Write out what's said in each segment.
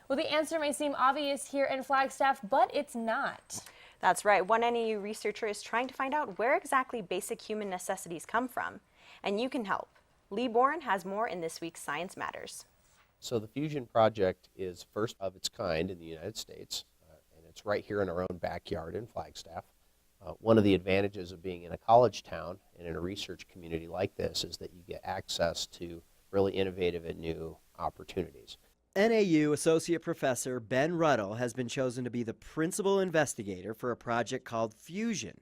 Well, the answer may seem obvious here in Flagstaff, but it's not. That's right. One NAU researcher is trying to find out where exactly basic human necessities come from. And you can help. Lee Bourne has more in this week's Science Matters. So the Fusion project is first of its kind in the United States, and it's right here in our own backyard in Flagstaff. One of the advantages of being in a college town and in a research community like this is that you get access to really innovative and new opportunities. NAU Associate Professor Ben Ruddell has been chosen to be the principal investigator for a project called Fusion,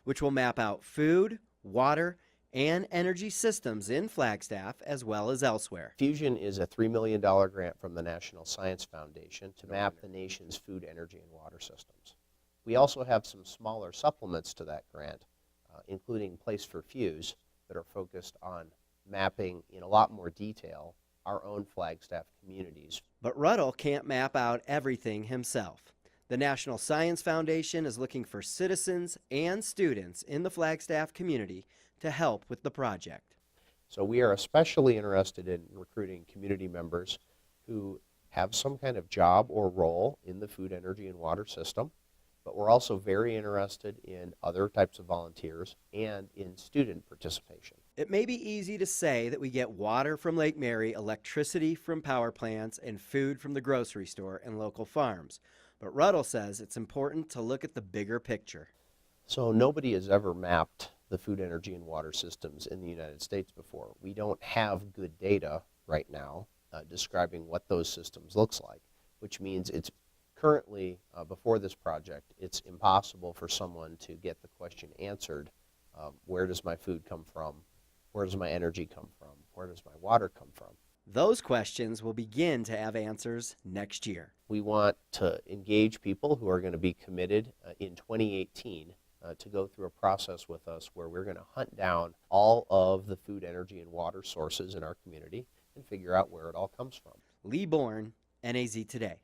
which will map out food, water, and energy systems in Flagstaff as well as elsewhere. Fusion is a $3 million grant from the National Science Foundation to map the nation's food, energy, and water systems. We also have some smaller supplements to that grant, including Place for Fuse, that are focused on mapping in a lot more detail our own Flagstaff communities. But Ruddell can't map out everything himself. The National Science Foundation is looking for citizens and students in the Flagstaff community to help with the project. So we are especially interested in recruiting community members who have some kind of job or role in the food, energy, and water system, but we're also very interested in other types of volunteers and in student participation. It may be easy to say that we get water from Lake Mary, electricity from power plants, and food from the grocery store and local farms. But Ruddell says it's important to look at the bigger picture. So nobody has ever mapped the food, energy, and water systems in the United States before. We don't have good data right now describing what those systems looks like, which means it's currently, before this project, it's impossible for someone to get the question answered, where does my food come from? Where does my energy come from? Where does my water come from? Those questions will begin to have answers next year. We want to engage people who are going to be committed in 2018 to go through a process with us where we're going to hunt down all of the food, energy, and water sources in our community and figure out where it all comes from. Lee Bourne, NAZ Today.